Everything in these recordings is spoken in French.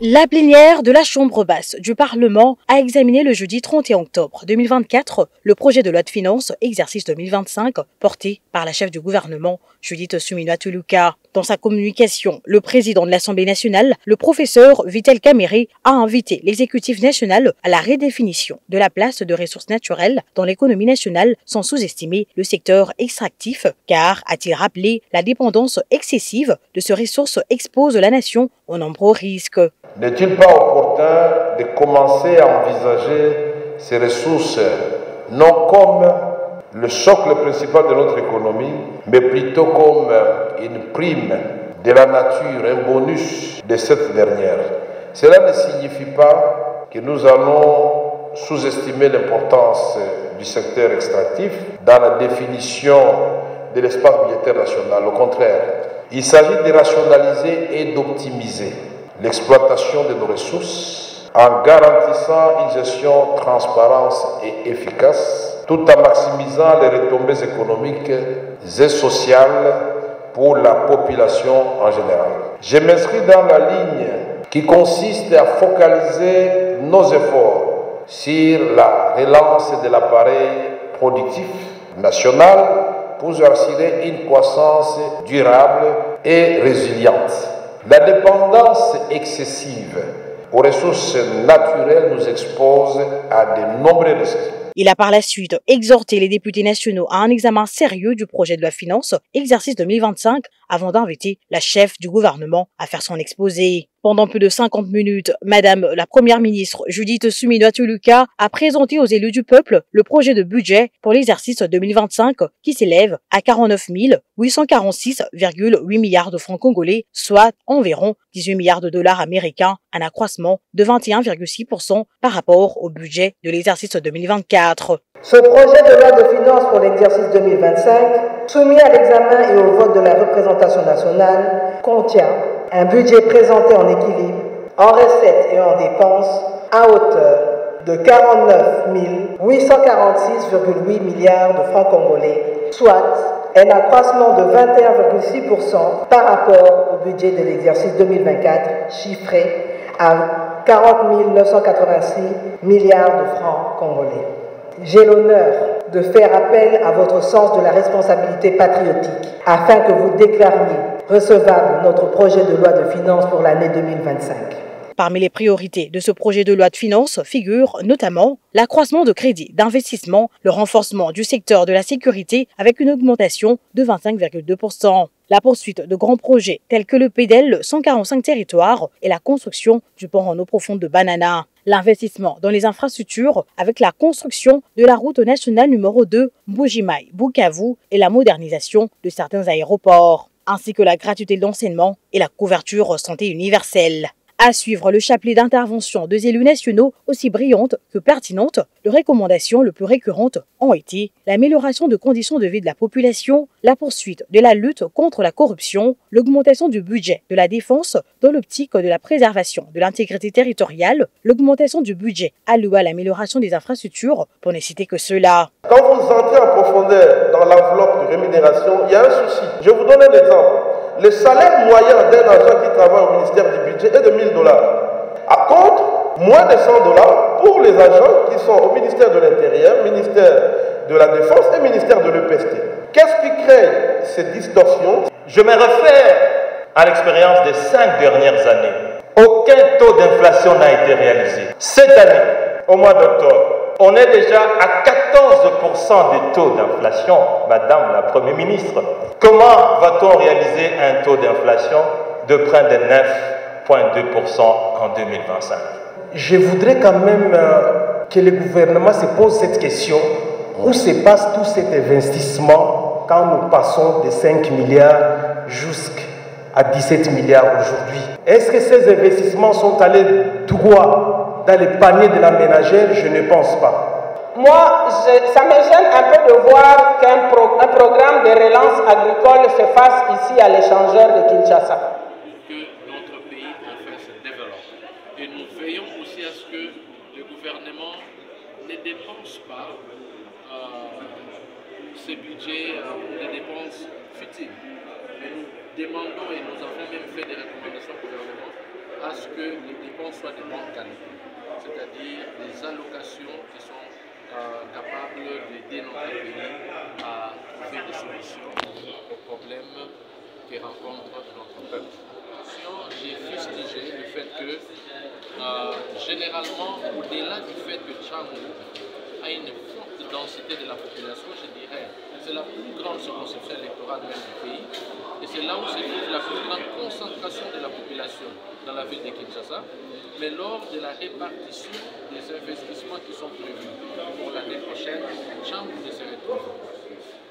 La plénière de la Chambre basse du Parlement a examiné le jeudi 31 octobre 2024 le projet de loi de finances exercice 2025 porté par la chef du gouvernement Judith Suminwa Tuluka. Dans sa communication, le président de l'Assemblée nationale, le professeur Vital Kamerhe, a invité l'exécutif national à la redéfinition de la place de ressources naturelles dans l'économie nationale sans sous-estimer le secteur extractif, car, a-t-il rappelé, la dépendance excessive de ces ressources expose la nation aux nombreux risques. N'est-il pas opportun de commencer à envisager ces ressources non comme le socle principal de notre économie, mais plutôt comme une prime de la nature, un bonus de cette dernière? Cela ne signifie pas que nous allons sous-estimer l'importance du secteur extractif dans la définition de l'espace budgétaire national. Au contraire, il s'agit de rationaliser et d'optimiser l'exploitation de nos ressources en garantissant une gestion transparente et efficace, tout en maximisant les retombées économiques et sociales pour la population en général. Je m'inscris dans la ligne qui consiste à focaliser nos efforts sur la relance de l'appareil productif national pour assurer une croissance durable et résiliente. La dépendance excessive aux ressources naturelles nous expose à de nombreux risques. Il a par la suite exhorté les députés nationaux à un examen sérieux du projet de loi de finances exercice 2025 avant d'inviter la chef du gouvernement à faire son exposé. Pendant plus de 50 minutes, Madame la Première ministre Judith Suminwa Tuluka a présenté aux élus du peuple le projet de budget pour l'exercice 2025 qui s'élève à 49 846,8 milliards de francs congolais, soit environ 18 milliards de dollars américains, un accroissement de 21,6% par rapport au budget de l'exercice 2024. Ce projet de loi de finances pour l'exercice 2025, soumis à l'examen et au vote de la représentation nationale, contient un budget présenté en équilibre, en recettes et en dépenses, à hauteur de 49 846,8 milliards de francs congolais, soit un accroissement de 21,6% par rapport au budget de l'exercice 2024, chiffré à 40 986 milliards de francs congolais. J'ai l'honneur de faire appel à votre sens de la responsabilité patriotique afin que vous déclariez recevable notre projet de loi de finances pour l'année 2025. Parmi les priorités de ce projet de loi de finances figurent notamment l'accroissement de crédits d'investissement, le renforcement du secteur de la sécurité avec une augmentation de 25,2%, la poursuite de grands projets tels que le PDL 145 territoires et la construction du pont en eau profonde de Banana, l'investissement dans les infrastructures avec la construction de la route nationale numéro 2 Mbuji-Mayi-Bukavu et la modernisation de certains aéroports, ainsi que la gratuité de l'enseignement et la couverture santé universelle. À suivre le chapelet d'intervention des élus nationaux aussi brillantes que pertinentes, les recommandations les plus récurrentes ont été l'amélioration de conditions de vie de la population, la poursuite de la lutte contre la corruption, l'augmentation du budget de la défense dans l'optique de la préservation de l'intégrité territoriale, l'augmentation du budget alloué à l'amélioration des infrastructures, pour ne citer que cela. Quand vous entrez en profondeur dans l'enveloppe de rémunération, il y a un souci. Je vous donne un exemple. Le salaire moyen d'un agent qui travaille au ministère du Budget est de 1 000 $. À contre, moins de 100 $ pour les agents qui sont au ministère de l'Intérieur, ministère de la Défense et ministère de l'EPST. Qu'est-ce qui crée cette distorsion? Je me réfère à l'expérience des 5 dernières années. Aucun taux d'inflation n'a été réalisé. Cette année, au mois d'octobre, on est déjà à 14% de taux d'inflation, Madame la Première ministre. Comment va-t-on réaliser un taux d'inflation de près de 9,2% en 2025? Je voudrais quand même que le gouvernement se pose cette question. Où se passe tout cet investissement quand nous passons de 5 milliards jusqu'à 17 milliards aujourd'hui? Est-ce que ces investissements sont allés droit dans le panier de la ménagère? Je ne pense pas. Moi, ça me gêne un peu de voir qu'un programme de relance agricole se fasse ici à l'échangeur de Kinshasa. Que notre pays enfin se développe. Et nous veillons aussi à ce que le gouvernement ne dépense pas ce budget pour des dépenses futiles. Mais nous demandons et nous avons même fait des recommandations au gouvernement à ce que les dépenses soient de bonne qualité, c'est-à-dire des allocations qui sont capables d'aider notre pays à trouver des solutions aux problèmes que rencontre notre peuple. J'ai fustigé le fait que, généralement, au-delà du fait que Tchangou a une forte densité de la population, je dirais, c'est la plus grande circonscription électorale même du pays, et c'est là où se trouve la plus grande concentration de la population dans la ville de Kinshasa. Mais lors de la répartition des investissements qui sont prévus pour l'année prochaine, Tchangou ne se retrouve pas.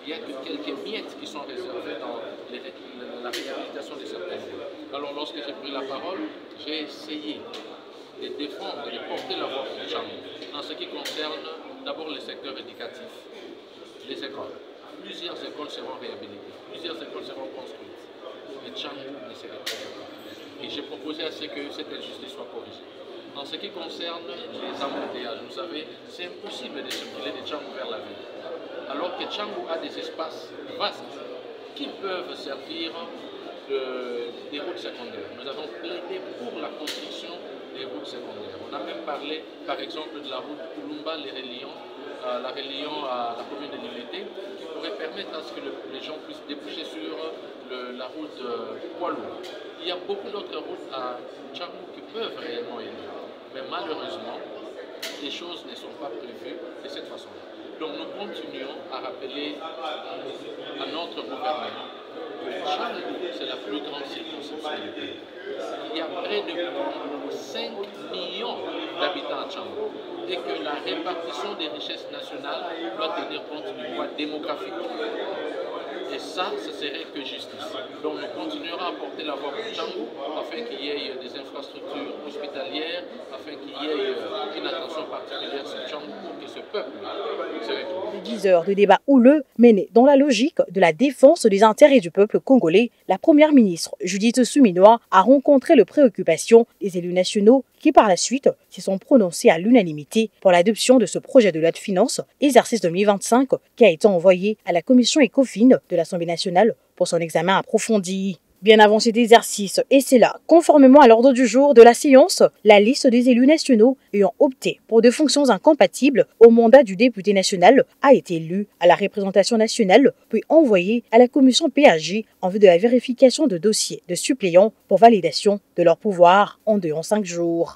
Il n'y a que quelques miettes qui sont réservées dans la réhabilitation de certaines villes. Alors lorsque j'ai pris la parole, j'ai essayé de défendre, de porter la voix pour Tchangou en ce qui concerne d'abord le secteur éducatif, les écoles. Plusieurs écoles seront réhabilitées, plusieurs écoles seront construites. Mais Tchangou ne se retrouve pas. Et j'ai proposé à ce que cette injustice soit corrigée. En ce qui concerne les embouteillages, vous savez, c'est impossible de circuler de Tchangou vers la ville. Alors que Tchangou a des espaces vastes qui peuvent servir des routes secondaires. Nous avons plaidé pour la construction des routes secondaires. On a même parlé, par exemple, de la route Koulumba, la reliant à la commune de Limité, qui pourrait permettre à ce que les gens puissent déboucher sur la route poids lourd. Il y a beaucoup d'autres routes à Tchangou qui peuvent réellement aider. Mais malheureusement, les choses ne sont pas prévues de cette façon-là. Donc nous continuons à rappeler à notre gouvernement que Tchangou, c'est la plus grande circonscription du pays. Il y a près de 5 millions d'habitants à Tchangou et que la répartition des richesses nationales doit tenir compte du poids démographique. Et ça, ce serait que justice. Donc nous continuerons à porter la voix pour Tchangou afin qu'il y ait des infrastructures hospitalières, afin qu'il y ait une attention particulière sur Tchangou pour que ce peuple se retrouve. 10 heures de débat houleux menés dans la logique de la défense des intérêts du peuple congolais, la première ministre Judith Suminwa a rencontré les préoccupations des élus nationaux qui par la suite se sont prononcés à l'unanimité pour l'adoption de ce projet de loi de finances exercice 2025 qui a été envoyé à la commission ECOFIN de l'Assemblée nationale pour son examen approfondi. Bien avant cet exercice, et c'est là, conformément à l'ordre du jour de la séance, la liste des élus nationaux ayant opté pour des fonctions incompatibles au mandat du député national a été lue à la représentation nationale, puis envoyée à la commission PAG en vue de la vérification de dossiers de suppléants pour validation de leur pouvoir en 5 jours.